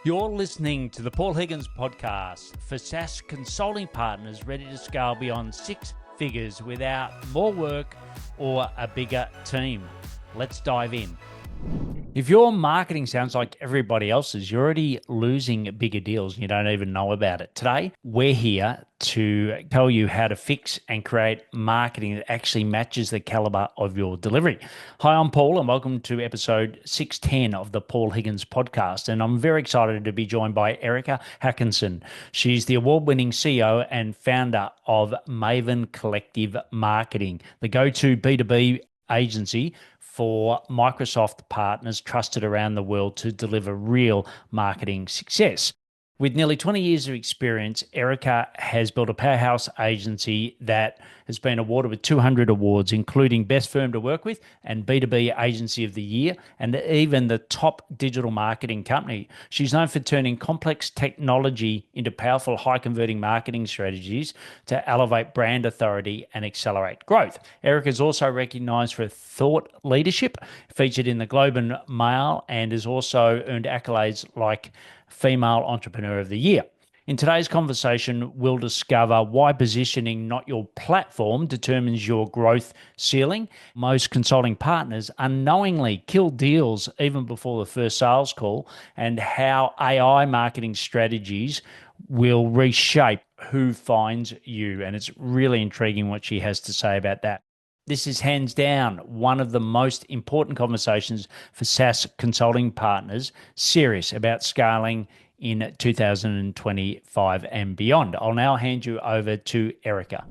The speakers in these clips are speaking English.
You're listening to the Paul Higgins podcast for SaaS consulting partners ready to scale beyond six figures without more work or a bigger team. Let's dive in. If your marketing sounds like everybody else's, you're already losing bigger deals and you don't even know about it. Today, we're here to tell you how to fix and create marketing that actually matches the caliber of your delivery. Hi, I'm Paul and welcome to episode 610 of the Paul Higgins podcast. And I'm very excited to be joined by Erica Hakonson. She's the award-winning CEO and founder of Maven Collective Marketing, the go-to B2B agency for Microsoft partners trusted around the world to deliver real marketing success. With nearly 20 years of experience, Erica has built a powerhouse agency that has been awarded with 200 awards, including Best Firm to Work With and B2B Agency of the Year, and even the top digital marketing company. She's known for turning complex technology into powerful, high-converting marketing strategies to elevate brand authority and accelerate growth. Erica is also recognized for thought leadership, featured in the Globe and Mail, and has also earned accolades like Female Entrepreneur of the Year. In today's conversation, we'll discover why positioning, not your platform, determines your growth ceiling. Most consulting partners unknowingly kill deals even before the first sales call, and how AI marketing strategies will reshape who finds you. And it's really intriguing what she has to say about that. This is hands down one of the most important conversations for SaaS consulting partners serious about scaling in 2025 and beyond. I'll now hand you over to Erica.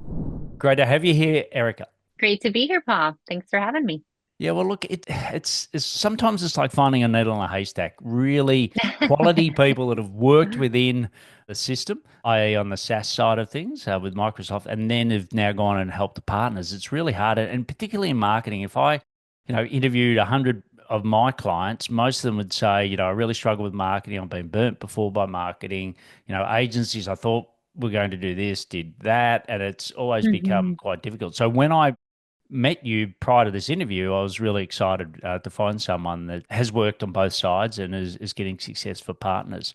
Great to have you here, Erica. Great to be here, Paul. Thanks for having me. Yeah, well, look, it's sometimes it's like finding a needle in a haystack. Really quality people that have worked within the system, i.e., on the SaaS side of things with Microsoft, and then have now gone and helped the partners. It's really hard, and particularly in marketing. If I, interviewed 100 of my clients, most of them would say, I really struggle with marketing. I've been burnt before by marketing. Agencies I thought were going to do this, did that, and it's always become hmm quite difficult. So when I met you prior to this interview, I was really excited to find someone that has worked on both sides and is getting success for partners.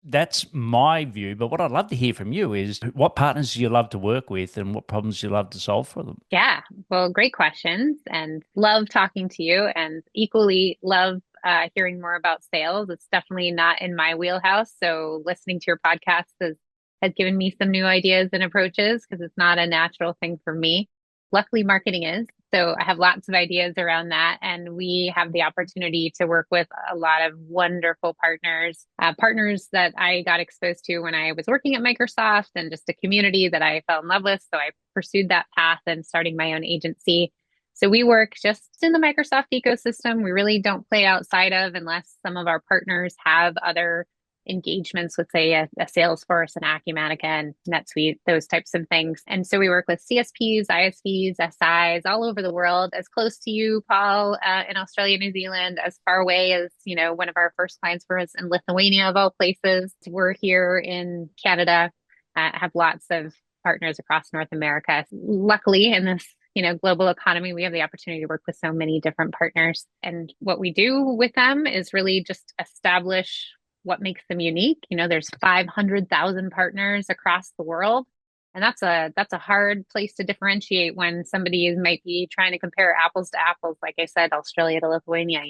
That's my view. But what I'd love to hear from you is what partners do you love to work with and what problems do you love to solve for them? Yeah, well, great questions and love talking to you and equally love hearing more about sales. It's definitely not in my wheelhouse. So listening to your podcast has given me some new ideas and approaches because it's not a natural thing for me. Luckily, marketing is. So I have lots of ideas around that. And we have the opportunity to work with a lot of wonderful partners that I got exposed to when I was working at Microsoft and just a community that I fell in love with. So I pursued that path and starting my own agency. So we work just in the Microsoft ecosystem. We really don't play outside of unless some of our partners have other engagements with, say, a Salesforce, an Acumatica, and NetSuite, those types of things. And so we work with CSPs, ISVs, SIs all over the world, as close to you, Paul, in Australia, New Zealand, as far away as, one of our first clients was in Lithuania, of all places. We're here in Canada, have lots of partners across North America. Luckily, in this global economy, we have the opportunity to work with so many different partners. And what we do with them is really just establish what makes them unique. There's 500,000 partners across the world. And that's a hard place to differentiate when somebody might be trying to compare apples to apples, like I said, Australia to Lithuania.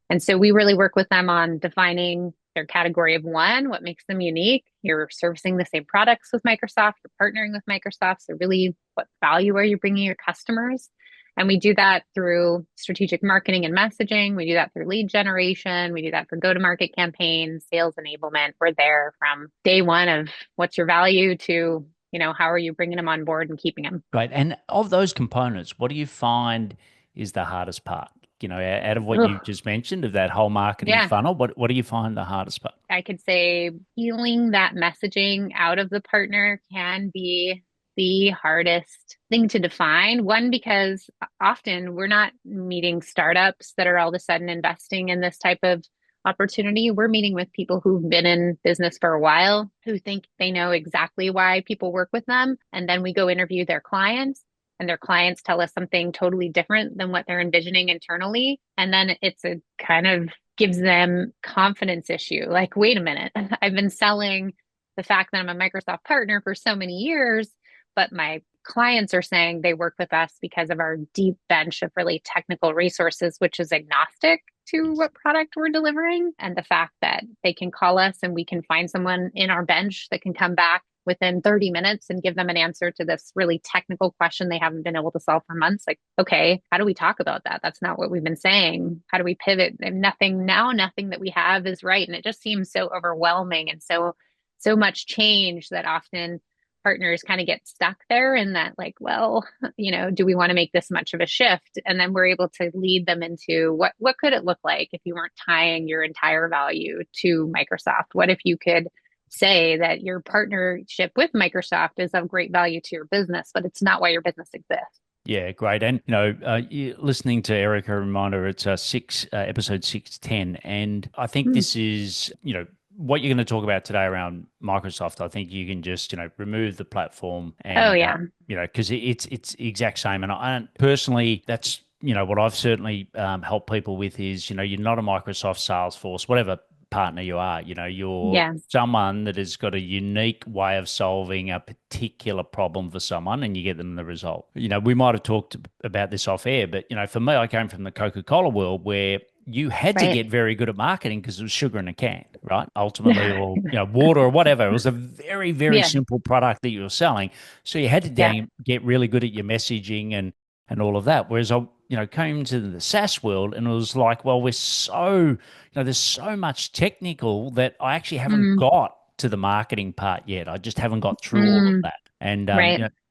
And so we really work with them on defining their category of one, what makes them unique. You're servicing the same products with Microsoft, you're partnering with Microsoft. So really, what value are you bringing your customers? And we do that through strategic marketing and messaging. We do that through lead generation. We do that for go-to-market campaigns, sales enablement. We're there from day one of what's your value to, how are you bringing them on board and keeping them? Right. And of those components, what do you find is the hardest part? Out of what you Ugh. just mentioned of that whole marketing Yeah, funnel, what do you find the hardest part? I could say peeling that messaging out of the partner can be the hardest thing to define. One, because often we're not meeting startups that are all of a sudden investing in this type of opportunity. We're meeting with people who've been in business for a while, who think they know exactly why people work with them. And then we go interview their clients. and their clients tell us something totally different than what they're envisioning internally. And then it's a kind of gives them confidence issue. Like, wait a minute, I've been selling the fact that I'm a Microsoft partner for so many years, but my clients are saying they work with us because of our deep bench of really technical resources, which is agnostic to what product we're delivering. And the fact that they can call us and we can find someone in our bench that can come back within 30 minutes and give them an answer to this really technical question they haven't been able to solve for months. Like, okay, how do we talk about that? That's not what we've been saying. How do we pivot? And nothing that we have is right. And it just seems so overwhelming and so much change that often partners kind of get stuck there in that, like, well, do we want to make this much of a shift? And then we're able to lead them into what could it look like if you weren't tying your entire value to Microsoft? What if you could say that your partnership with Microsoft is of great value to your business, but it's not why your business exists? Yeah, great. And listening to Erica, reminder, it's episode 610, and I think this is what you're going to talk about today around Microsoft. I think you can just remove the platform, and because it's the exact same. And I personally, that's what I've certainly helped people with is you're not a Microsoft, Salesforce, whatever partner you are. You're someone that has got a unique way of solving a particular problem for someone, and you get them the result. We might have talked about this off air, but for me, I came from the Coca-Cola world where you had to get very good at marketing because it was sugar in a can, right? Ultimately, or water or whatever. It was a very, very simple product that you were selling. So you had to get really good at your messaging and all of that. Whereas I came to the SaaS world and it was like, well, we're so, there's so much technical that I actually haven't got to the marketing part yet. I just haven't got through all of that. And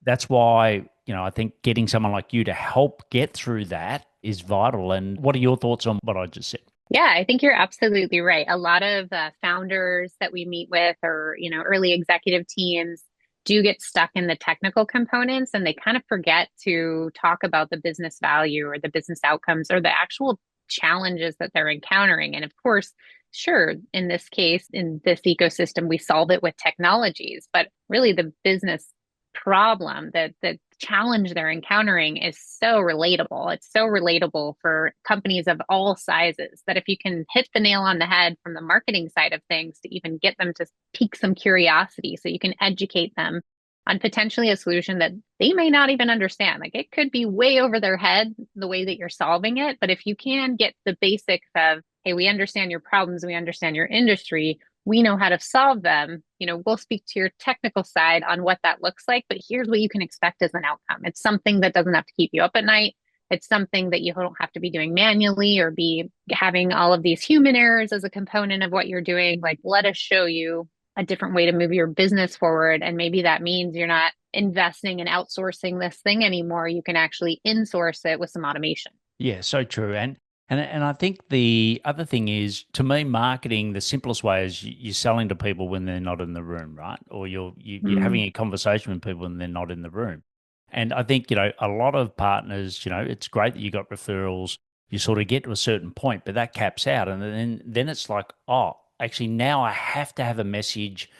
that's why, I think getting someone like you to help get through that is vital. And what are your thoughts on what I just said? Yeah, I think you're absolutely right. A lot of founders that we meet with or, early executive teams do get stuck in the technical components and they kind of forget to talk about the business value or the business outcomes or the actual challenges that they're encountering. And of course, sure, in this case, in this ecosystem, we solve it with technologies, but really the business problem, that the challenge they're encountering is so relatable. It's so relatable for companies of all sizes that if you can hit the nail on the head from the marketing side of things to even get them to pique some curiosity so you can educate them on potentially a solution that they may not even understand. Like it could be way over their head the way that you're solving it. But if you can get the basics of, hey, we understand your problems, we understand your industry, we know how to solve them. We'll speak to your technical side on what that looks like, but here's what you can expect as an outcome. It's something that doesn't have to keep you up at night. It's something that you don't have to be doing manually or be having all of these human errors as a component of what you're doing. Like, let us show you a different way to move your business forward. And maybe that means you're not investing and outsourcing this thing anymore. You can actually insource it with some automation. Yeah, so true. And I think the other thing is, to me, marketing, the simplest way is you're selling to people when they're not in the room, right? Or you're having a conversation with people when they're not in the room. And I think, a lot of partners, it's great that you got referrals. You sort of get to a certain point, but that caps out. And then it's like, oh, actually now I have to have a message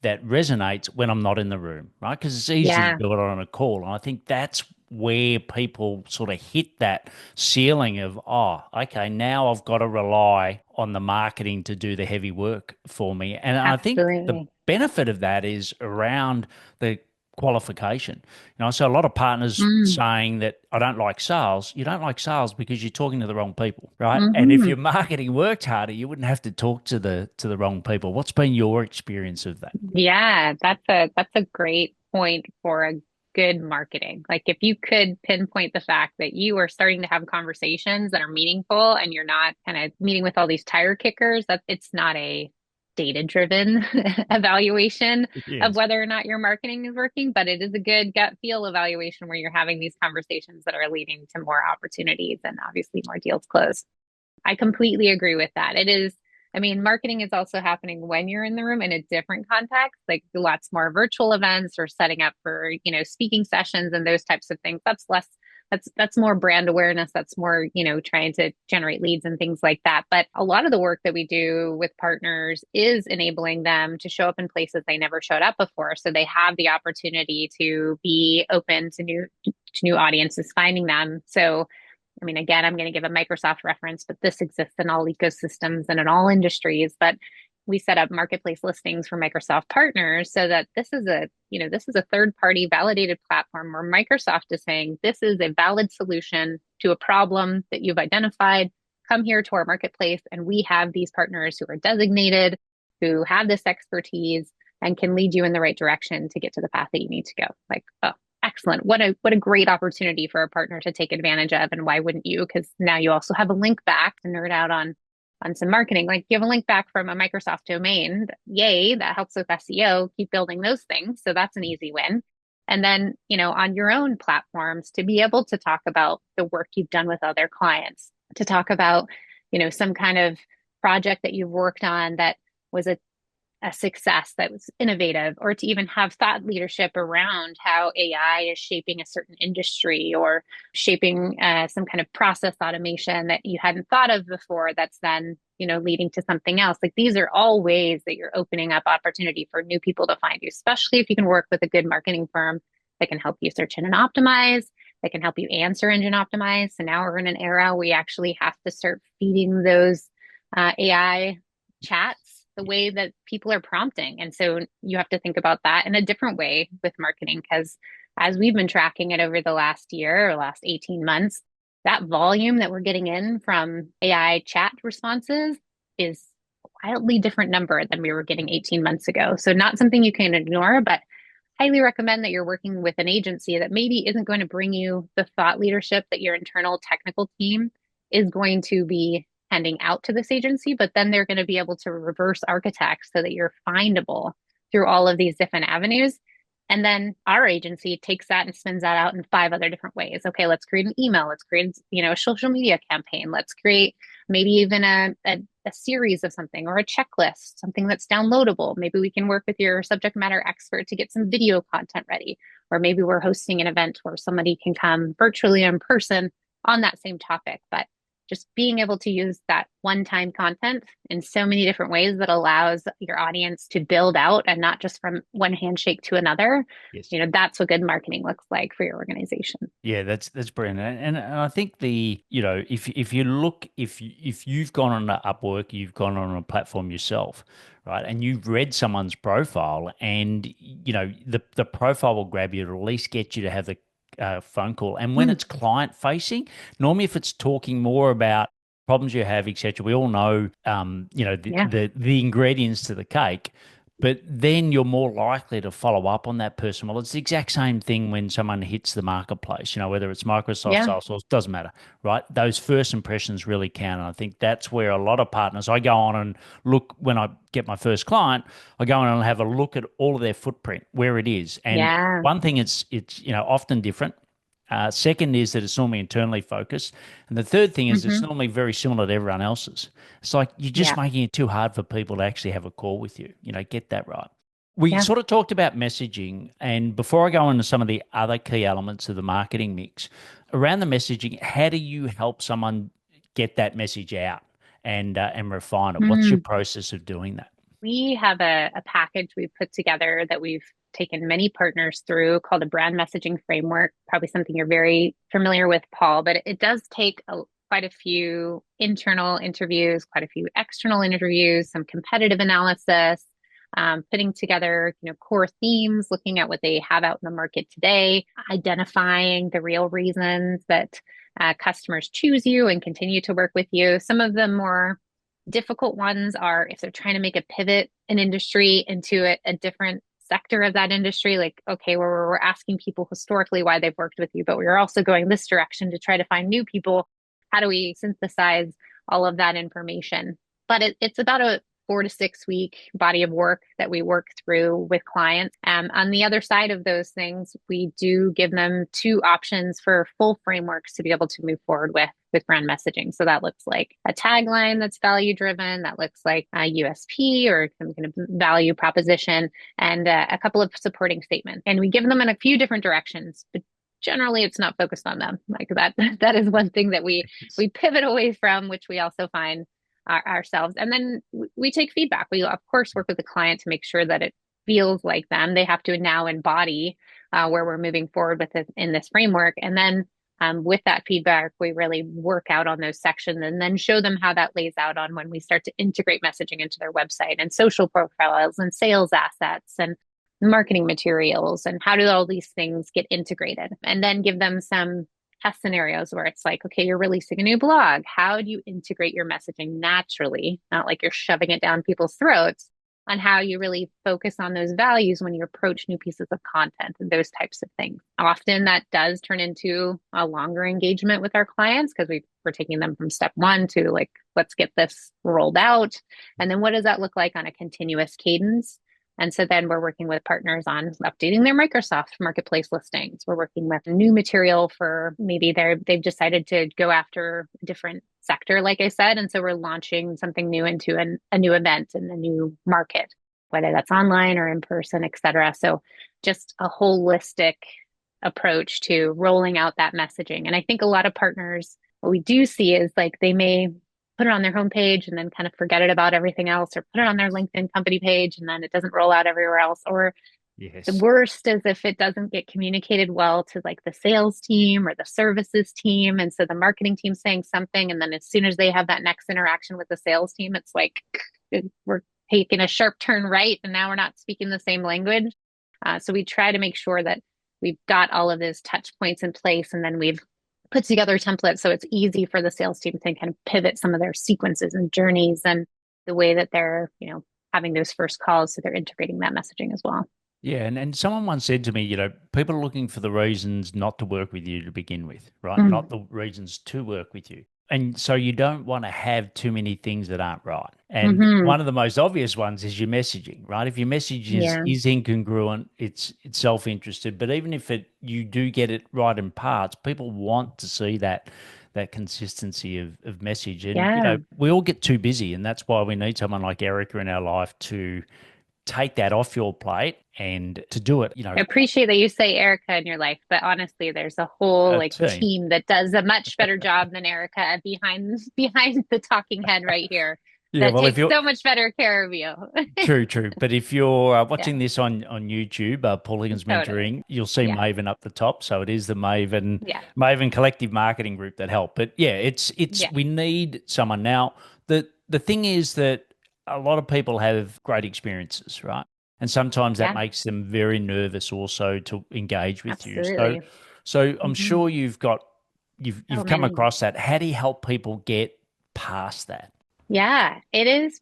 that resonates when I'm not in the room, right? Because it's easy to do it on a call. And I think that's where people sort of hit that ceiling of, oh, okay, now I've got to rely on the marketing to do the heavy work for me. And I think the benefit of that is around the qualification. So a lot of partners saying that I don't like sales. You don't like sales because you're talking to the wrong people, right? And if your marketing worked harder, you wouldn't have to talk to the wrong people. What's been your experience of that? Yeah, that's a great point for a good marketing. Like if you could pinpoint the fact that you are starting to have conversations that are meaningful and you're not kind of meeting with all these tire kickers, that it's not a data-driven evaluation of whether or not your marketing is working, but it is a good gut feel evaluation where you're having these conversations that are leading to more opportunities and obviously more deals closed. I completely agree with that. It is, marketing is also happening when you're in the room in a different context, like lots more virtual events or setting up for, speaking sessions and those types of things. That's That's more brand awareness. That's more, trying to generate leads and things like that. But a lot of the work that we do with partners is enabling them to show up in places they never showed up before. So they have the opportunity to be open to new audiences finding them. So I mean, again, I'm going to give a Microsoft reference, but this exists in all ecosystems and in all industries. But we set up marketplace listings for Microsoft partners so that this is a third party validated platform where Microsoft is saying this is a valid solution to a problem that you've identified. Come here to our marketplace, and we have these partners who are designated, who have this expertise, and can lead you in the right direction to get to the path that you need to go. Like, oh, excellent. What a great opportunity for a partner to take advantage of. And why wouldn't you? Because now you also have a link back to nerd out on some marketing. Like you have a link back from a Microsoft domain. Yay, that helps with SEO. Keep building those things. So that's an easy win. And then, on your own platforms to be able to talk about the work you've done with other clients, to talk about, some kind of project that you've worked on that was a success that was innovative, or to even have thought leadership around how AI is shaping a certain industry or shaping some kind of process automation that you hadn't thought of before that's then leading to something else. Like these are all ways that you're opening up opportunity for new people to find you, especially if you can work with a good marketing firm that can help you search engine optimize, that can help you answer engine optimize. So now we're in an era we actually have to start feeding those AI chats the way that people are prompting. And so you have to think about that in a different way with marketing, because as we've been tracking it over the last year or last 18 months, that volume that we're getting in from AI chat responses is a wildly different number than we were getting 18 months ago. So not something you can ignore, but highly recommend that you're working with an agency that maybe isn't going to bring you the thought leadership that your internal technical team is going to be handing out to this agency, but then they're going to be able to reverse architect so that you're findable through all of these different avenues. And then our agency takes that and spins that out in 5 other different ways. Okay, let's create an email. Let's create, a social media campaign. Let's create maybe even a series of something or a checklist, something that's downloadable. Maybe we can work with your subject matter expert to get some video content ready. Or maybe we're hosting an event where somebody can come virtually in person on that same topic. But just being able to use that one-time content in so many different ways that allows your audience to build out and not just from one handshake to another. Yes. That's what good marketing looks like for your organization. Yeah, that's brilliant. And I think if you look, if you've gone on Upwork, you've gone on a platform yourself, right? And you've read someone's profile, and the profile will grab you to at least get you to have the phone call. And when it's client facing, normally if it's talking more about problems you have, etc., we all know, the ingredients to the cake. But then you're more likely to follow up on that person. Well, it's the exact same thing when someone hits the marketplace, whether it's Microsoft, Salesforce, doesn't matter, right? Those first impressions really count. And I think that's where a lot of partners, I go on and look, when I get my first client, I go on and have a look at all of their footprint, where it is. And one thing, it's often different. Second is that it's normally internally focused. And the third thing is it's normally very similar to everyone else's. It's like you're just making it too hard for people to actually have a call with you. Get that right. We sort of talked about messaging. And before I go into some of the other key elements of the marketing mix, around the messaging, how do you help someone get that message out and refine it? What's your process of doing that? We have a package we've put together that we've taken many partners through called a brand messaging framework, probably something you're very familiar with, Paul, but it does take quite a few internal interviews, quite a few external interviews, some competitive analysis, putting together, core themes, looking at what they have out in the market today, identifying the real reasons that customers choose you and continue to work with you. Some of the more difficult ones are if they're trying to make a pivot in industry into a different sector of that industry, like, okay, where we're asking people historically why they've worked with you, but we're also going this direction to try to find new people. How do we synthesize all of that information? But it's about a 4 to 6 week body of work that we work through with clients. On the other side of those things, we do give them 2 options for full frameworks to be able to move forward with brand messaging. So that looks like a tagline that's value driven. That looks like a USP or some kind of value proposition, and a couple of supporting statements. And we give them in a few different directions, but generally it's not focused on them. Like that, that is one thing that we pivot away from, which we also find ourselves. And then we take feedback. We of course work with the client to make sure that it feels like them. They have to now embody where we're moving forward with it in this framework. And then with that feedback, we really work out on those sections and then show them how that lays out on when we start to integrate messaging into their website and social profiles and sales assets and marketing materials and how do all these things get integrated, and then give them some test scenarios where it's like, okay, you're releasing a new blog. How do you integrate your messaging naturally? Not like you're shoving it down people's throats, on how you really focus on those values when you approach new pieces of content and those types of things. Often that does turn into a longer engagement with our clients because we're taking them from step one to like, let's get this rolled out. And then what does that look like on a continuous cadence? And so then we're working with partners on updating their Microsoft marketplace listings. We're working with new material for maybe they've decided to go after a different sector, like I said. And so we're launching something new into a new event in a new market, whether that's online or in person, et cetera. So just a holistic approach to rolling out that messaging. And I think a lot of partners, what we do see is like they may put it on their homepage and then kind of forget it about everything else, or put it on their LinkedIn company page and then it doesn't roll out everywhere else. Or the worst is if it doesn't get communicated well to like the sales team or the services team. And so the marketing team's saying something, and then as soon as they have that next interaction with the sales team, it's like we're taking a sharp turn right and now we're not speaking the same language. So we try to make sure that we've got all of those touch points in place, and then we've put together templates so it's easy for the sales team to kind of pivot some of their sequences and journeys and the way that they're, having those first calls. So they're integrating that messaging as well. Yeah, and someone once said to me, people are looking for the reasons not to work with you to begin with, right? Mm. Not the reasons to work with you. And so you don't want to have too many things that aren't right. And one of the most obvious ones is your messaging, right? If your message is incongruent, it's self-interested. But even if you do get it right in parts, people want to see that consistency of message. And we all get too busy, and that's why we need someone like Erica in our life to take that off your plate and to do it. I appreciate that you say Erica in your life, but honestly, there's a whole team that does a much better job than Erica behind the talking head right here. Yeah, that takes so much better care of you. True. But if you're watching this on YouTube, Paul Higgins Mentoring, you'll see Maven up the top. So it is the Maven Collective Marketing Group that help. But we need someone. Now, the thing is that a lot of people have great experiences, right? And sometimes that makes them very nervous also to engage with you. So I'm sure you've come across that. How do you help people get past that? Yeah, it is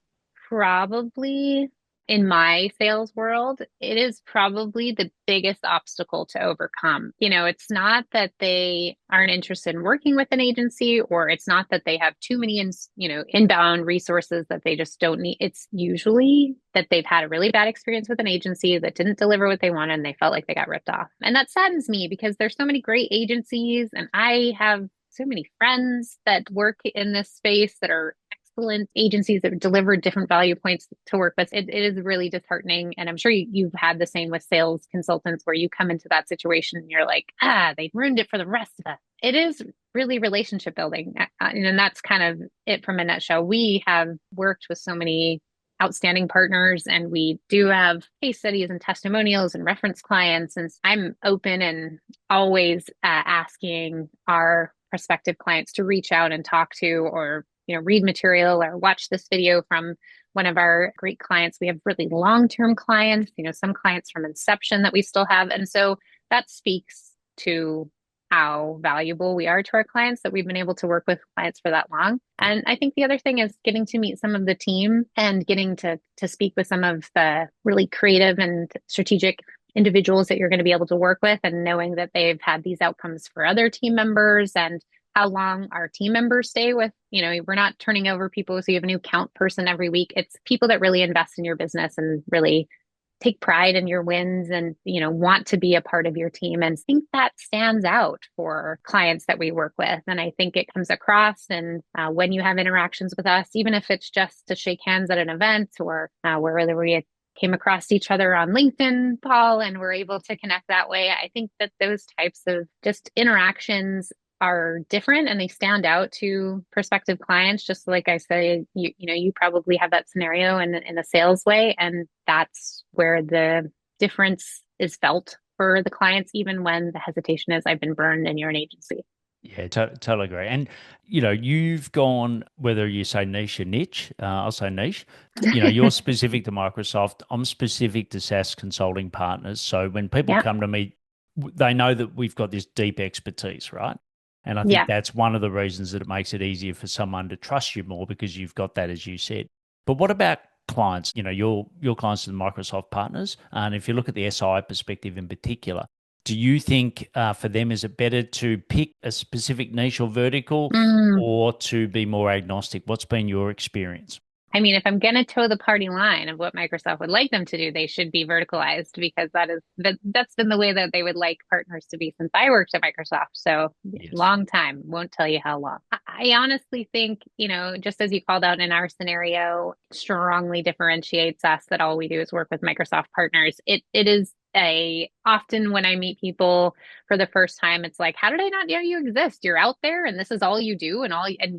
probably, in my sales world, it is probably the biggest obstacle to overcome. It's not that they aren't interested in working with an agency, or it's not that they have too many, inbound resources that they just don't need. It's usually that they've had a really bad experience with an agency that didn't deliver what they wanted and they felt like they got ripped off. And that saddens me because there's so many great agencies, and I have so many friends that work in this space that are excellent agencies that deliver different value points to work with. It is really disheartening. And I'm sure you've had the same with sales consultants where you come into that situation and you're like, they ruined it for the rest of us. It is really relationship building. And that's kind of it from a nutshell. We have worked with so many outstanding partners, and we do have case studies and testimonials and reference clients. And I'm open and always asking our prospective clients to reach out and talk to, or read material or watch this video from one of our great clients. We have really long-term clients, some clients from inception that we still have. And so that speaks to how valuable we are to our clients, that we've been able to work with clients for that long. And I think the other thing is getting to meet some of the team and getting to speak with some of the really creative and strategic individuals that you're going to be able to work with, and knowing that they've had these outcomes for other team members, and how long our team members stay with, we're not turning over people. So you have a new count person every week. It's people that really invest in your business and really take pride in your wins and, want to be a part of your team. And I think that stands out for clients that we work with. And I think it comes across. And when you have interactions with us, even if it's just to shake hands at an event, or whether we came across each other on LinkedIn, Paul, and we're able to connect that way. I think that those types of just interactions are different and they stand out to prospective clients. Just like I say, you probably have that scenario in a sales way, and that's where the difference is felt for the clients, even when the hesitation is, I've been burned and you're an agency. Yeah, totally agree. And, you've gone, whether you say niche or niche, I'll say niche, you're specific to Microsoft. I'm specific to SaaS consulting partners. So when people Yeah. come to me, they know that we've got this deep expertise, right? And I think Yeah. that's one of the reasons that it makes it easier for someone to trust you more because you've got that, as you said. But what about clients? Your clients are the Microsoft partners. And if you look at the SI perspective in particular, do you think for them, is it better to pick a specific niche or vertical Mm. or to be more agnostic? What's been your experience? I mean, if I'm going to toe the party line of what Microsoft would like them to do, they should be verticalized because that's been the way that they would like partners to be since I worked at Microsoft. So Yes. long time, won't tell you how long. I honestly think, just as you called out in our scenario, strongly differentiates us that all we do is work with Microsoft partners. It is a often when I meet people for the first time, it's like, how did I not know you exist? You're out there and this is all you do and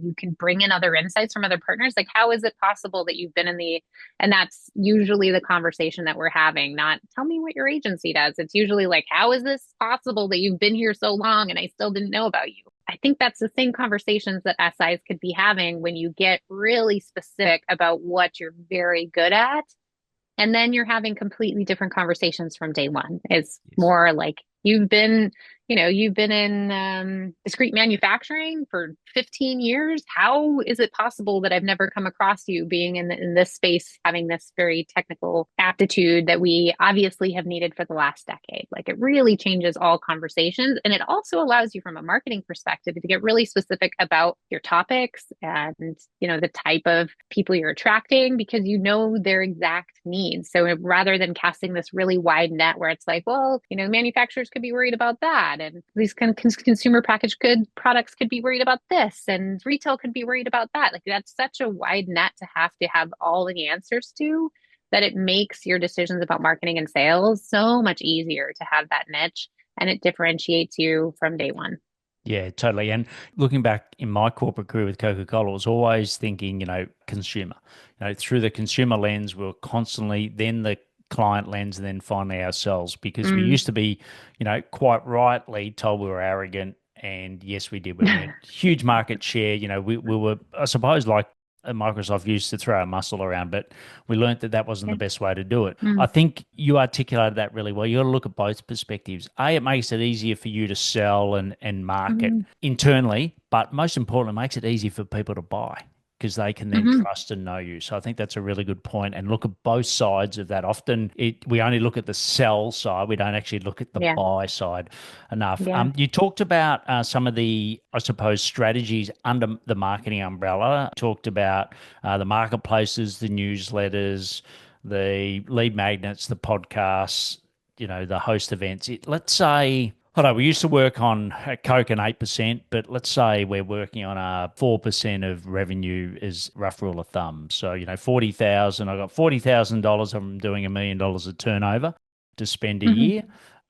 you can bring in other insights from other partners. Like, how is it possible that you've been and that's usually the conversation that we're having, not tell me what your agency does. It's usually like, how is this possible that you've been here so long and I still didn't know about you? I think that's the same conversations that SIs could be having when you get really specific about what you're very good at, and then you're having completely different conversations from day one. It's Yes. more like you've been in discrete manufacturing for 15 years. How is it possible that I've never come across you being in this space, having this very technical aptitude that we obviously have needed for the last decade? Like, it really changes all conversations. And it also allows you from a marketing perspective to get really specific about your topics and, the type of people you're attracting because you know their exact needs. So rather than casting this really wide net where it's like, well, manufacturers could be worried about that, and these consumer packaged good products could be worried about this, and retail could be worried about that. Like, that's such a wide net to have all the answers to, that it makes your decisions about marketing and sales so much easier to have that niche, and it differentiates you from day one. Yeah, totally. And looking back in my corporate career with Coca-Cola, I was always thinking, consumer. Through the consumer lens, we are constantly then the client lens and then finally ourselves because we Mm. used to be, quite rightly told we were arrogant. And yes, we did. We had huge market share. We were, I suppose, like Microsoft used to throw our muscle around, but we learned that that wasn't the Yeah. best way to do it. I Mm. think you articulated that really well. You got to look at both perspectives. A, it makes it easier for you to sell and market Mm. internally, but most importantly, it makes it easy for people to buy because they can then Mm. trust and know you. So I think that's a really good point. And look at both sides of that. Often we only look at the sell side. We don't actually look at the Yeah. buy side enough. Yeah. You talked about some of the, I suppose, strategies under the marketing umbrella. Talked about the marketplaces, the newsletters, the lead magnets, the podcasts, the host events. Let's say, I don't know, we used to work on Coke and 8%, but let's say we're working on a 4% of revenue is rough rule of thumb. So, 40,000, I've got $40,000, I'm doing $1 million of turnover to spend a Mm. year.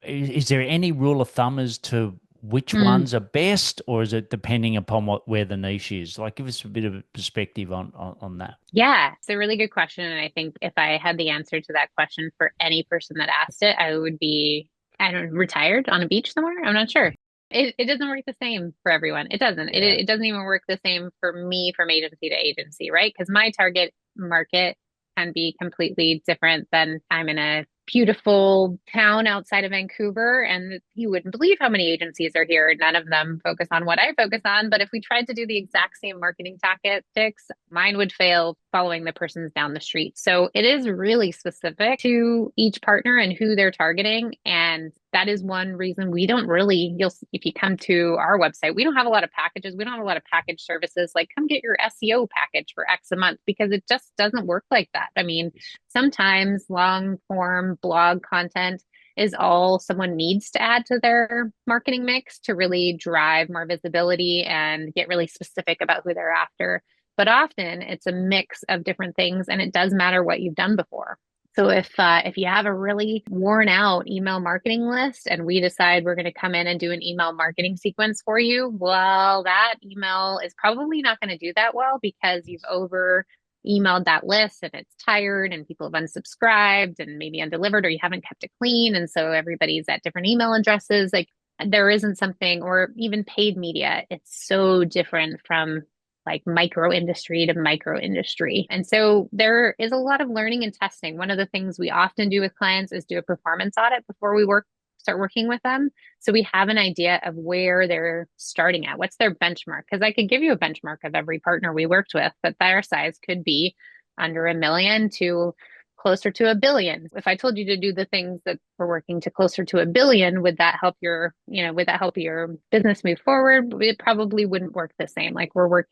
Is there any rule of thumb as to which Mm. ones are best, or is it depending upon where the niche is? Like, give us a bit of a perspective on that. Yeah, it's a really good question. And I think if I had the answer to that question for any person that asked it, I would be, I don't know, retired on a beach somewhere. I'm not sure. It doesn't work the same for everyone. It doesn't. Yeah. It doesn't even work the same for me from agency to agency, right? Because my target market can be completely different than I'm in a beautiful town outside of Vancouver, and you wouldn't believe how many agencies are here. None of them focus on what I focus on. But if we tried to do the exact same marketing tactics, mine would fail following the person's down the street. So it is really specific to each partner and who they're targeting. And that is one reason we don't really, if you come to our website, we don't have a lot of packages. We don't have a lot of package services like come get your SEO package for X a month because it just doesn't work like that. I mean, sometimes long form blog content is all someone needs to add to their marketing mix to really drive more visibility and get really specific about who they're after. But often it's a mix of different things, and it does matter what you've done before. So if you have a really worn out email marketing list and we decide we're going to come in and do an email marketing sequence for you, well, that email is probably not going to do that well because you've over emailed that list and it's tired and people have unsubscribed and maybe undelivered or you haven't kept it clean. And so everybody's at different email addresses. Like there isn't something, or even paid media, it's so different from like micro industry to micro industry. And so there is a lot of learning and testing. One of the things we often do with clients is do a performance audit before we start working with them. So we have an idea of where they're starting at. What's their benchmark? Because I could give you a benchmark of every partner we worked with, but their size could be under 1 million to closer to 1 billion. If I told you to do the things that we're working to closer to 1 billion, would that help would that help your business move forward? It probably wouldn't work the same. Like we're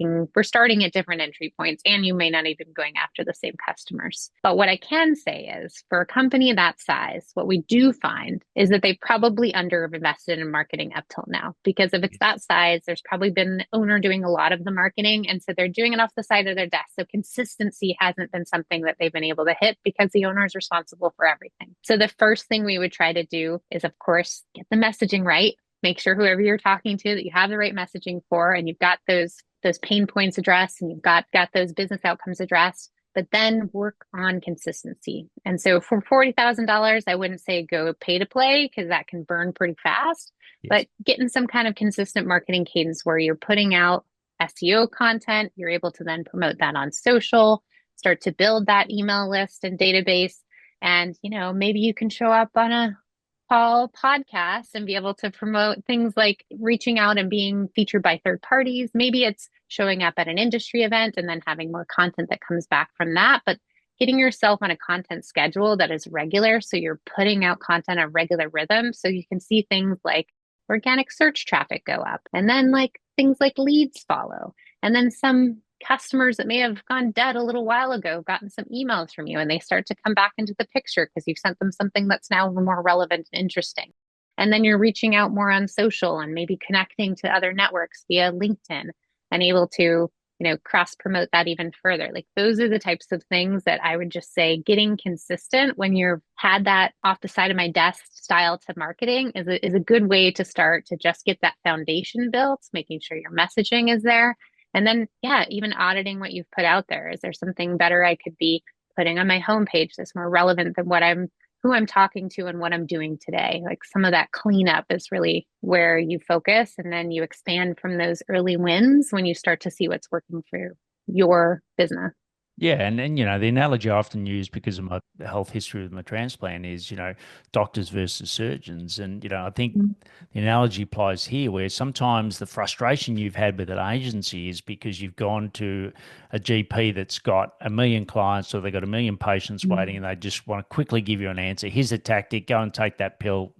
starting at different entry points and you may not even be going after the same customers. But what I can say is for a company that size, what we do find is that they probably under invested in marketing up till now. Because if it's that size, there's probably been an owner doing a lot of the marketing. And so they're doing it off the side of their desk. So consistency hasn't been something that they've been able to hit because the owner is responsible for everything. So the first thing we would try to do is, of course, get the messaging right. Make sure whoever you're talking to that you have the right messaging for, and you've got those pain points addressed, and you've got those business outcomes addressed. But then work on consistency. And so for $40,000, I wouldn't say go pay to play because that can burn pretty fast. Yes. But getting some kind of consistent marketing cadence where you're putting out SEO content, you're able to then promote that on social, start to build that email list and database. And, maybe you can show up on a Paul podcast and be able to promote things like reaching out and being featured by third parties. Maybe it's showing up at an industry event and then having more content that comes back from that. But getting yourself on a content schedule that is regular. So you're putting out content at regular rhythm. So you can see things like organic search traffic go up, and then like things like leads follow. And then some customers that may have gone dead a little while ago, gotten some emails from you, and they start to come back into the picture because you've sent them something that's now more relevant and interesting. And then you're reaching out more on social and maybe connecting to other networks via LinkedIn and able to, cross promote that even further. Like those are the types of things that I would just say getting consistent when you've had that off the side of my desk style to marketing is a good way to start to just get that foundation built, making sure your messaging is there. And then, even auditing what you've put out there. Is there something better I could be putting on my homepage that's more relevant than who I'm talking to and what I'm doing today? Like some of that cleanup is really where you focus, and then you expand from those early wins when you start to see what's working for your business. Yeah, and the analogy I often use because of my health history with my transplant is, doctors versus surgeons. And, I think the analogy applies here where sometimes the frustration you've had with an agency is because you've gone to a GP that's got 1 million clients or they've got 1 million patients waiting and they just want to quickly give you an answer. Here's a tactic, go and take that pill.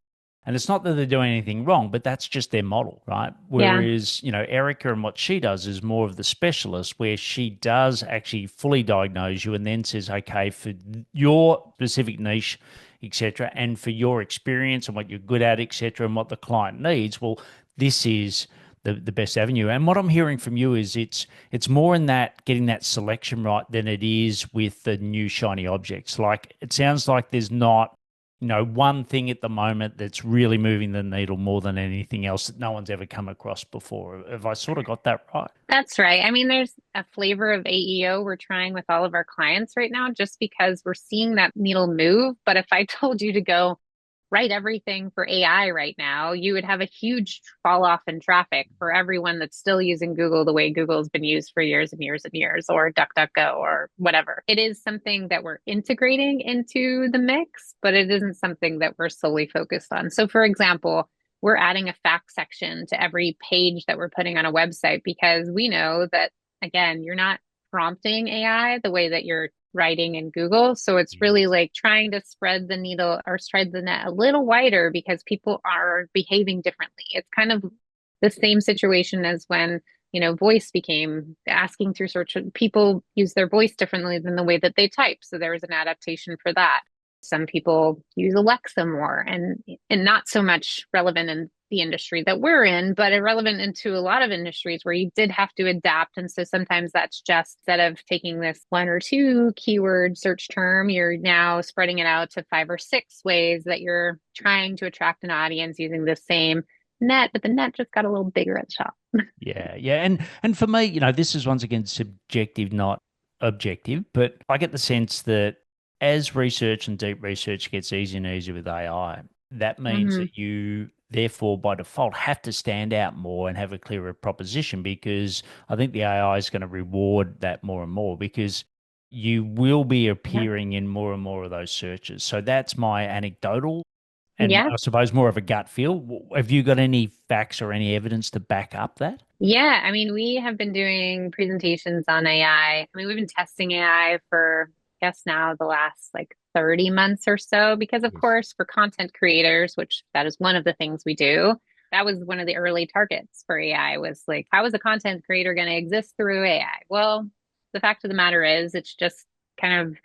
And it's not that they're doing anything wrong, but that's just their model, right? Whereas, Erica and what she does is more of the specialist where she does actually fully diagnose you and then says, okay, for your specific niche, et cetera, and for your experience and what you're good at, et cetera, and what the client needs, well, this is the best avenue. And what I'm hearing from you is it's more in that getting that selection right than it is with the new shiny objects. Like it sounds like there's not one thing at the moment that's really moving the needle more than anything else that no one's ever come across before. Have I sort of got that right? That's right. I mean, there's a flavor of AEO we're trying with all of our clients right now, just because we're seeing that needle move. But if I told you to go write everything for AI right now, you would have a huge fall off in traffic for everyone that's still using Google the way Google's been used for years and years and years, or DuckDuckGo or whatever. It is something that we're integrating into the mix, but it isn't something that we're solely focused on. So for example, we're adding a fact section to every page that we're putting on a website because we know that, again, you're not prompting AI the way that you're writing in Google. So it's really like trying to spread the needle or spread the net a little wider because people are behaving differently. It's kind of the same situation as when, voice became asking through search. People use their voice differently than the way that they type. So there was an adaptation for that. Some people use Alexa more and not so much relevant in the industry that we're in, but irrelevant into a lot of industries where you did have to adapt. And so sometimes that's just instead of taking this one or two keyword search term, you're now spreading it out to 5 or 6 ways that you're trying to attract an audience using the same net, but the net just got a little bigger at the top. Yeah, yeah. And for me, this is once again subjective, not objective, but I get the sense that as research and deep research gets easier and easier with AI, that means Mm-hmm. that you therefore by default have to stand out more and have a clearer proposition, because I think the AI is going to reward that more and more, because you will be Yeah. appearing in more and more of those searches. So that's my anecdotal and Yeah. I suppose more of a gut feel. Have you got any facts or any evidence to back up that? Yeah. I mean, we have been doing presentations on AI. I mean, we've been testing AI for, I guess now the last like 30 months or so, because of Yes. course, for content creators, which that is one of the things we do, that was one of the early targets for AI was like, how is a content creator going to exist through AI? Well, the fact of the matter is, it's just kind of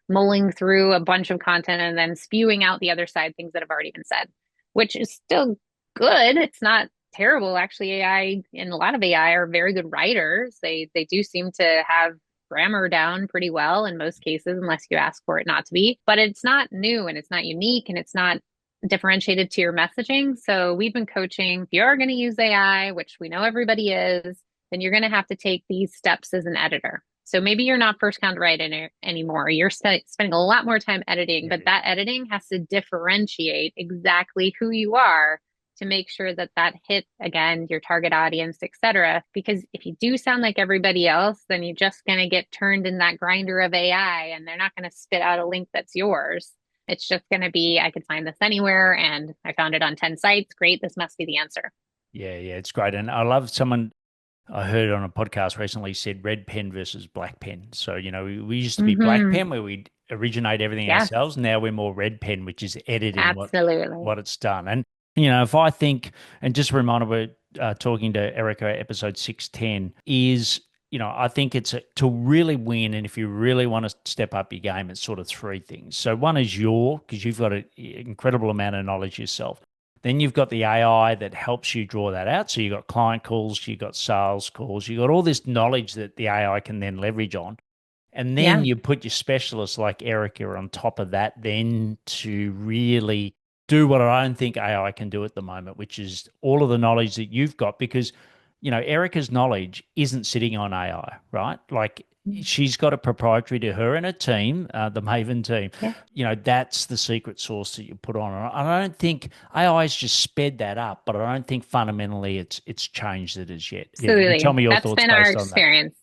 mulling through a bunch of content and then spewing out the other side things that have already been said, which is still good. It's not terrible. Actually, AI and a lot of AI are very good writers. They do seem to have grammar down pretty well in most cases, unless you ask for it not to be. But it's not new and it's not unique and it's not differentiated to your messaging. So we've been coaching. If you are going to use AI, which we know everybody is, then you're going to have to take these steps as an editor. So maybe you're not first count writing anymore. You're spending a lot more time editing, but that editing has to differentiate exactly who you are to make sure that that hit again your target audience, etc. Because if you do sound like everybody else, then you're just going to get turned in that grinder of AI, and they're not going to spit out a link that's yours. It's just going to be, I could find this anywhere, and I found it on 10 sites. Great, this must be the answer. Yeah, yeah, it's great. And I love someone I heard on a podcast recently said red pen versus black pen. So, we used to be black Mm-hmm. pen where we'd originate everything Yes, ourselves. Now we're more red pen, which is editing absolutely. what it's done. And, if I think, and just a reminder, we're talking to Erica, episode 610, is, I think to really win. And if you really want to step up your game, it's sort of three things. So one is because you've got an incredible amount of knowledge yourself. Then you've got the AI that helps you draw that out. So you've got client calls, you've got sales calls, you've got all this knowledge that the AI can then leverage on. And then Yeah, you put your specialists like Erica on top of that, then to really do what I don't think AI can do at the moment, which is all of the knowledge that you've got, because, Erica's knowledge isn't sitting on AI, right? Like she's got a proprietary to her and her team, the Maven team. yeah, That's the secret sauce that you put on. And I don't think AI has just sped that up, but I don't think fundamentally it's changed it as yet. Yeah, you tell absolutely. me your That's thoughts been our based on that. experience.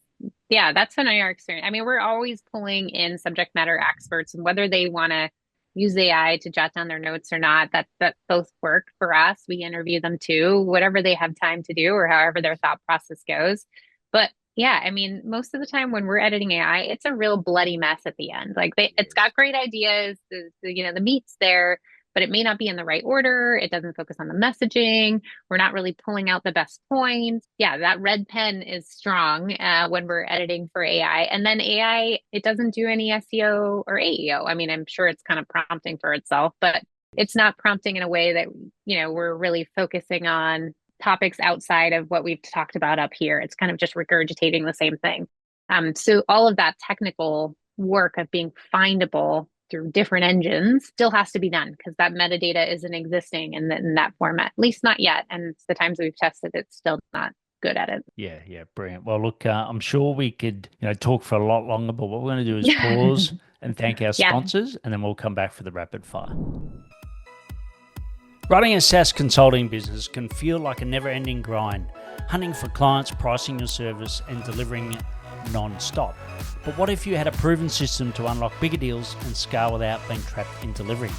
Yeah, that's been our experience. I mean, we're always pulling in subject matter experts, and whether they want to use AI to jot down their notes or not, that both work for us. We interview them too, whatever they have time to do or however their thought process goes. But yeah, I mean, most of the time when we're editing AI, it's a real bloody mess at the end. Like it's got great ideas, the meat's there, but it may not be in the right order. It doesn't focus on the messaging. We're not really pulling out the best points. Yeah, that red pen is strong when we're editing for AI. And then AI, it doesn't do any SEO or AEO. I mean, I'm sure it's kind of prompting for itself, but it's not prompting in a way that, we're really focusing on topics outside of what we've talked about up here. It's kind of just regurgitating the same thing. So all of that technical work of being findable through different engines still has to be done because that metadata isn't existing in that format, at least not yet. And the times we've tested, it's still not good at it. Yeah, yeah, brilliant. Well, look, I'm sure we could, talk for a lot longer, but what we're going to do is pause and thank our Yeah. sponsors, and then we'll come back for the rapid fire. Running a SaaS consulting business can feel like a never-ending grind, hunting for clients, pricing your service, and delivering non-stop. But what if you had a proven system to unlock bigger deals and scale without being trapped in delivery?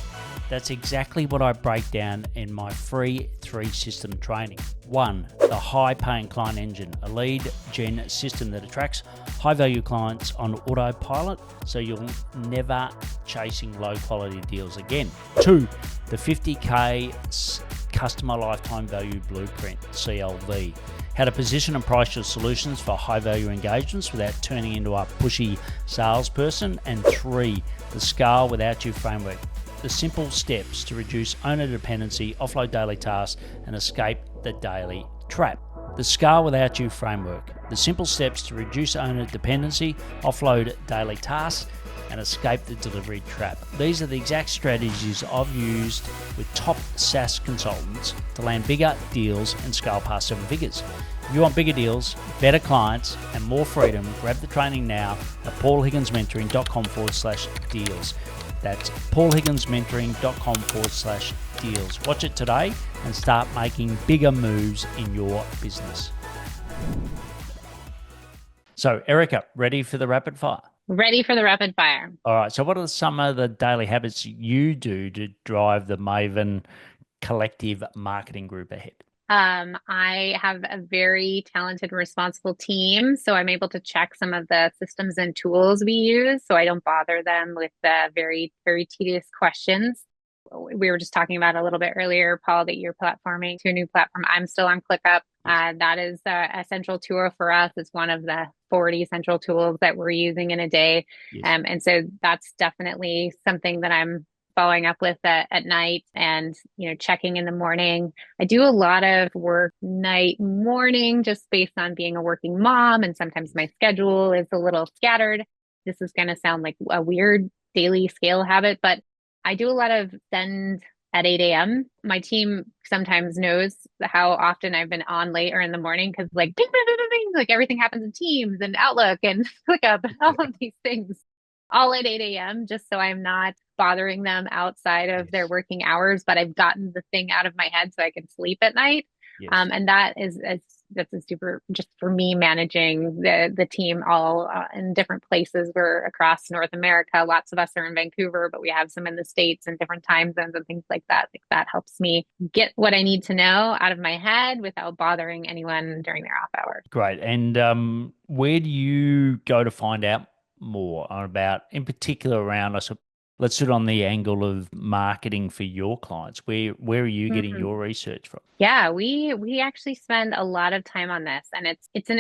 That's exactly what I break down in my free 3-system training. 1, the high-paying client engine, a lead gen system that attracts high-value clients on autopilot so you're never chasing low-quality deals again. 2, the 50K customer lifetime value blueprint, CLV. How to position and price your solutions for high-value engagements without turning into a pushy salesperson. And 3, the scale without you framework, the simple steps to reduce owner dependency, offload daily tasks, and escape the daily trap. The Scale Without You framework. The simple steps to reduce owner dependency, offload daily tasks, and escape the delivery trap. These are the exact strategies I've used with top SaaS consultants to land bigger deals and scale past 7 figures. If you want bigger deals, better clients, and more freedom, grab the training now at paulhigginsmentoring.com/deals. That's paulhigginsmentoring.com/deals. Watch it today and start making bigger moves in your business. So, Erica, ready for the rapid fire? Ready for the rapid fire. All right. So what are some of the daily habits you do to drive the Maven Collective Marketing Group ahead? I have a very talented, responsible team, so I'm able to check some of the systems and tools we use, so I don't bother them with the very, very tedious questions. We were just talking about a little bit earlier, Paul, that you're platforming to a new platform. I'm still on ClickUp. That is a central tool for us. It's one of the 40 central tools that we're using in a day. Yes. And so that's definitely something that I'm following up with at night and, checking in the morning. I do a lot of work night, morning, just based on being a working mom. And sometimes my schedule is a little scattered. This is going to sound like a weird daily scale habit, but I do a lot of send at 8 a.m. My team sometimes knows how often I've been on late or in the morning because like, ding, ding, ding, ding, ding, like everything happens in Teams and Outlook and ClickUp and all of these things all at 8 a.m. just so I'm not bothering them outside of their working hours, but I've gotten the thing out of my head so I can sleep at night. Yes. And that's a super, just for me, managing the team all in different places. We're across North America. Lots of us are in Vancouver, but we have some in the States and different time zones and things like that. Like that helps me get what I need to know out of my head without bothering anyone during their off hours. Great. And where do you go to find out more about, in particular, around us? Let's sit on the angle of marketing for your clients. Where are you getting your research from? Yeah, we actually spend a lot of time on this, and it's in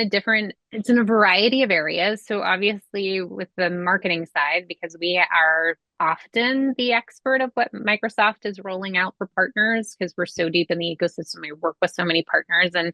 a variety of areas. So obviously with the marketing side, because we are often the expert of what Microsoft is rolling out for partners, because we're so deep in the ecosystem, we work with so many partners, and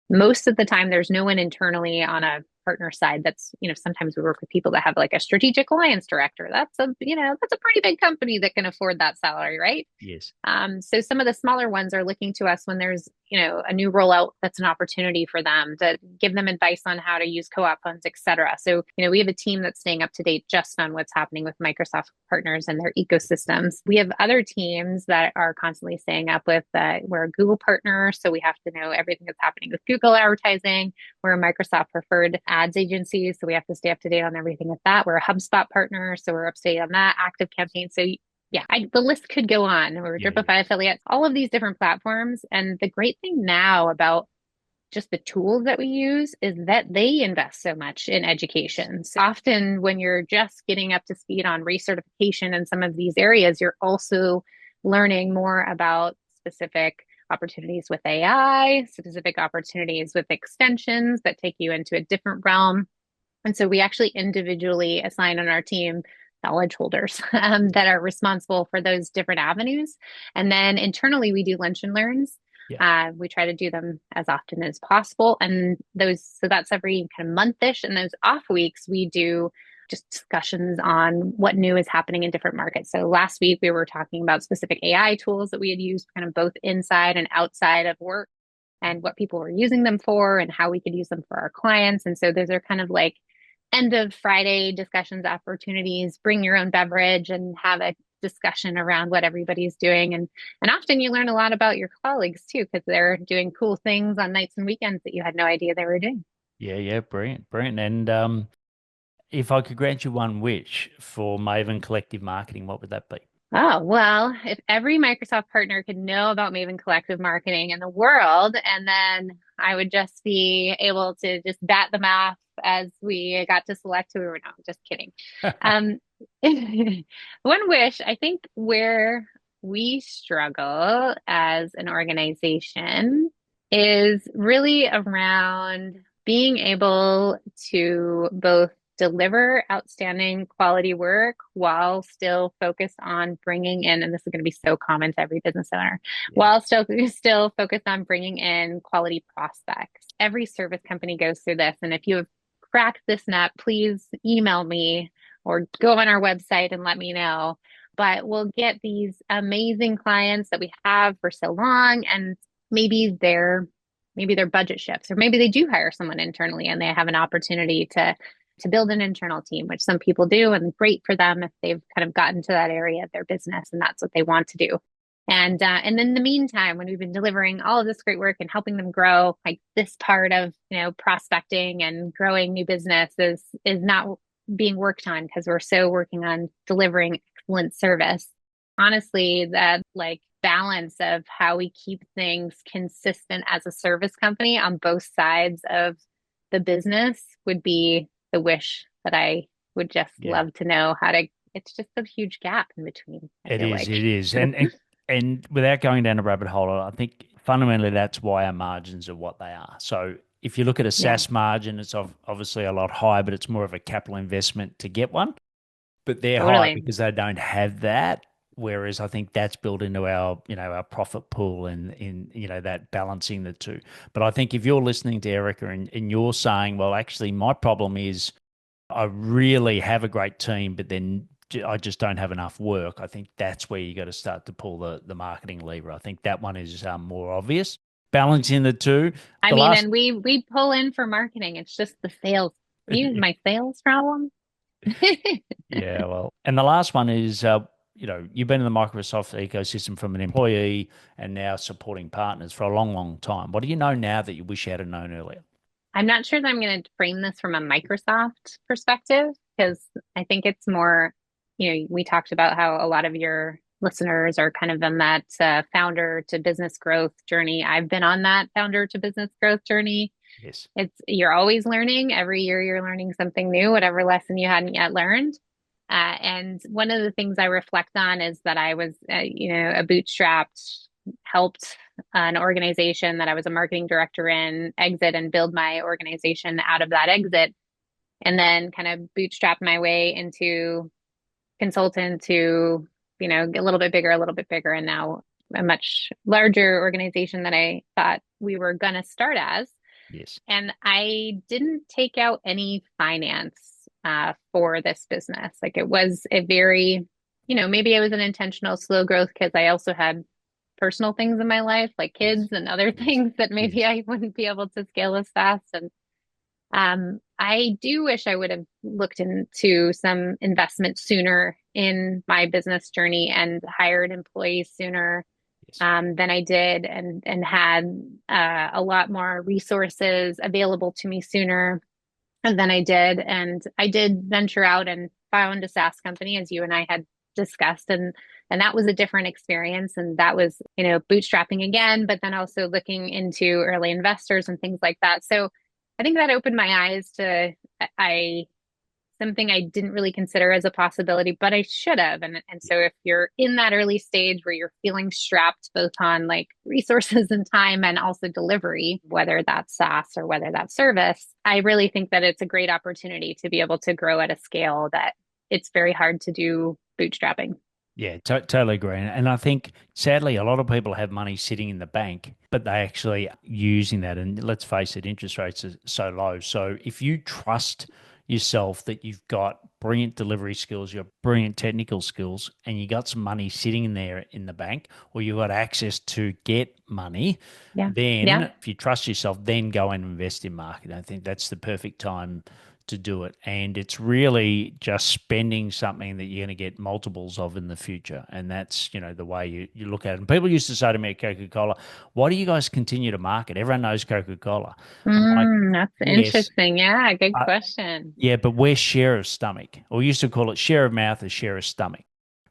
most of the time there's no one internally on a partner side that's, sometimes we work with people that have like a strategic alliance director. That's a pretty big company that can afford that salary, right? Yes. So some of the smaller ones are looking to us when there's, a new rollout that's an opportunity for them to give them advice on how to use co-op funds, et cetera. So, we have a team that's staying up to date just on what's happening with Microsoft partners and their ecosystems. We have other teams that are constantly staying up with, we're a Google partner, so we have to know everything that's happening with Google advertising. We're a Microsoft preferred ads agency, so we have to stay up to date on everything with that. We're a HubSpot partner, so we're up to date on that, Active Campaign. So yeah, the list could go on. We're Dripify affiliates, all of these different platforms. And the great thing now about just the tools that we use is that they invest so much in education. So often when you're just getting up to speed on recertification in some of these areas, you're also learning more about specific opportunities with AI, specific opportunities with extensions that take you into a different realm. And so we actually individually assign on our team knowledge holders that are responsible for those different avenues. And then internally, we do lunch and learns. Yeah. We try to do them as often as possible. And so that's every kind of monthish. And those off weeks, we do just discussions on what new is happening in different markets. So last week, we were talking about specific AI tools that we had used kind of both inside and outside of work and what people were using them for and how we could use them for our clients. And so those are kind of like end of Friday discussions opportunities, bring your own beverage and have a discussion around what everybody's doing. And often you learn a lot about your colleagues too, because they're doing cool things on nights and weekends that you had no idea they were doing. Yeah. Brilliant. And if I could grant you one wish for Maven Collective Marketing, what would that be? Oh, well, if every Microsoft partner could know about Maven Collective Marketing in the world, and then I would just be able to just bat them off as we got to select who we were. No, just kidding. One wish, I think where we struggle as an organization is really around being able to both deliver outstanding quality work while still focused on bringing in, and this is going to be so common to every business owner, Yeah. while still focused on bringing in quality prospects. Every service company goes through this. And if you have cracked this nut, please email me or go on our website and let me know. But we'll get these amazing clients that we have for so long, and maybe their budget shifts, or maybe they do hire someone internally and they have an opportunity to build an internal team, which some people do, and great for them if they've kind of gotten to that area of their business and that's what they want to do. And in the meantime, when we've been delivering all of this great work and helping them grow, like this part of, prospecting and growing new business is not being worked on because we're so working on delivering excellent service. Honestly, that like balance of how we keep things consistent as a service company on both sides of the business would be the wish that I would just Yeah. love to know how to. It's just a huge gap in between, I It feel is, like. it is. And without going down a rabbit hole, I think fundamentally that's why our margins are what they are. So if you look at a Yeah, SaaS margin, it's obviously a lot higher, but it's more of a capital investment to get one. But they're high totally. because they don't have that. Whereas I think that's built into our profit pool and that balancing the two. But I think if you're listening to Erica and you're saying, well, actually my problem is I really have a great team, but then I just don't have enough work. I think that's where you got to start to pull the marketing lever. I think that one is more obvious. Balancing the two. I The mean, last, and we pull in for marketing. It's just the sales. You my sales problem. yeah, well, and the last one is, you've been in the Microsoft ecosystem from an employee and now supporting partners for a long, long time. What do you know now that you wish you had known earlier? I'm not sure that I'm going to frame this from a Microsoft perspective because I think it's more, we talked about how a lot of your listeners are kind of on that founder to business growth journey. I've been on that founder to business growth journey. Yes. You're always learning. Every year you're learning something new, whatever lesson you hadn't yet learned. And one of the things I reflect on is that I was, a bootstrapped, helped an organization that I was a marketing director in exit and build my organization out of that exit, and then kind of bootstrap my way into consultant to, a little bit bigger, and now a much larger organization than I thought we were going to start as. Yes. And I didn't take out any finance for this business. Like it was a very, maybe it was an intentional slow growth because I also had personal things in my life, like Yes. kids and other Yes. things that maybe Yes. I wouldn't be able to scale as fast. And I do wish I would have looked into some investment sooner in my business journey and hired employees sooner Yes. than I did, and had a lot more resources available to me sooner than I did. And I did venture out and found a SaaS company, as you and I had discussed, and that was a different experience. And that was, bootstrapping again, but then also looking into early investors and things like that. So I think that opened my eyes to I something I didn't really consider as a possibility, but I should have. And so if you're in that early stage where you're feeling strapped both on like resources and time and also delivery, whether that's SaaS or whether that's service, I really think that it's a great opportunity to be able to grow at a scale that it's very hard to do bootstrapping. Yeah, totally agree. And I think sadly, a lot of people have money sitting in the bank, but they actually using that. And let's face it, interest rates are so low. So if you trust yourself that you've got brilliant delivery skills, you've got brilliant technical skills, and you got some money sitting in there in the bank, or you've got access to get money, Yeah. Yeah. then if you trust yourself, then go and invest in marketing. I think that's the perfect time to do it. And it's really just spending something that you're going to get multiples of in the future. And that's, the way you look at it. And people used to say to me at Coca-Cola, why do you guys continue to market? Everyone knows Coca-Cola. I'm like, That's yes. interesting. Yeah. Good Uh, question. yeah, but we're share of stomach. Or we used to call it share of mouth or share of stomach,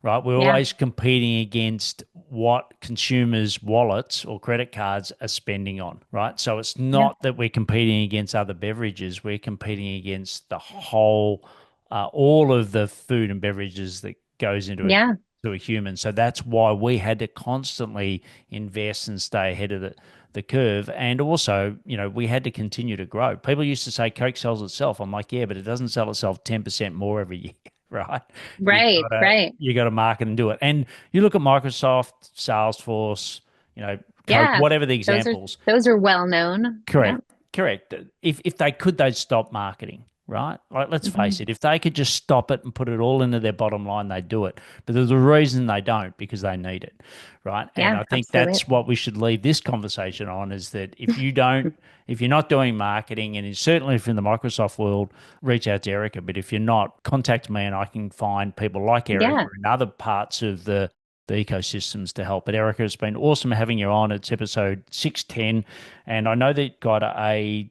right? We're Yeah. always competing against what consumers' wallets or credit cards are spending on, right? So it's Yeah. not that we're competing against other beverages. We're competing against the whole, all of the food and beverages that goes into it. Yeah. to a human. So that's why we had to constantly invest and stay ahead of the curve. And also, we had to continue to grow. People used to say Coke sells itself. I'm like, yeah, but it doesn't sell itself 10% more every year, right? Right, right. You got to market and do it. And you look at Microsoft, Salesforce, Coke, Yeah, whatever the those are examples. those are well known. Yeah. Correct. If they could, they'd stop marketing, right? Like, let's face it, if they could just stop it and put it all into their bottom line, they'd do it. But there's a reason they don't, because they need it, right? And Yeah, I think absolutely. that's what we should leave this conversation on, is that if you're not doing marketing, and certainly if you're in the Microsoft world, reach out to Erica. But if you're not, contact me and I can find people like Erica Yeah. in other parts of the ecosystems to help. But Erica, it's been awesome having you on. It's episode 610, and I know that you got a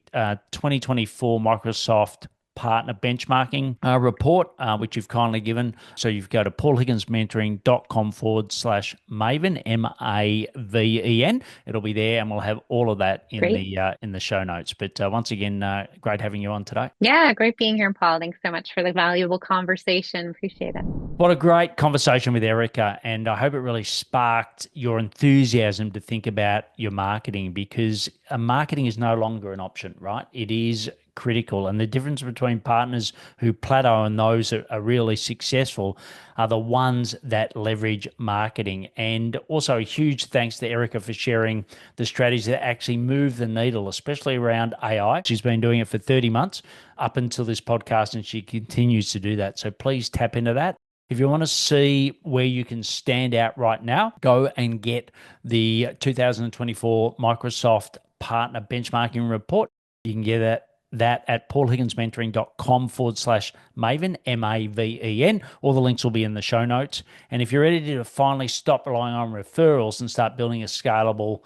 2024 Microsoft partner benchmarking report, which you've kindly given. So you've go to paulhigginsmentoring.com/Maven, Maven. It'll be there, and we'll have all of that in Great. the show notes. But once again, great having you on today. Yeah, great being here, Paul. Thanks so much for the valuable conversation. Appreciate it. What a great conversation with Erica, and I hope it really sparked your enthusiasm to think about your marketing, because marketing is no longer an option, right? It is critical, and the difference between partners who plateau and those that are really successful are the ones that leverage marketing. And also a huge thanks to Erica for sharing the strategies that actually move the needle, especially around AI. She's been doing it for 30 months up until this podcast, and she continues to do that. So please tap into that. If you want to see where you can stand out right now, go and get the 2024 Microsoft Partner Benchmarking Report. You can get that at paulhigginsmentoring.com/Maven, Maven. All the links will be in the show notes. And if you're ready to finally stop relying on referrals and start building a scalable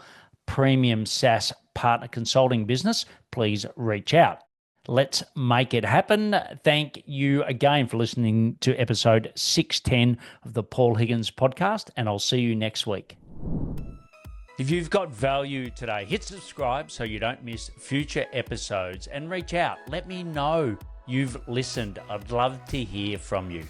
premium SaaS partner consulting business, please reach out. Let's make it happen. Thank you again for listening to episode 610 of the Paul Higgins podcast, and I'll see you next week. If you've got value today, hit subscribe so you don't miss future episodes, and reach out. Let me know you've listened. I'd love to hear from you.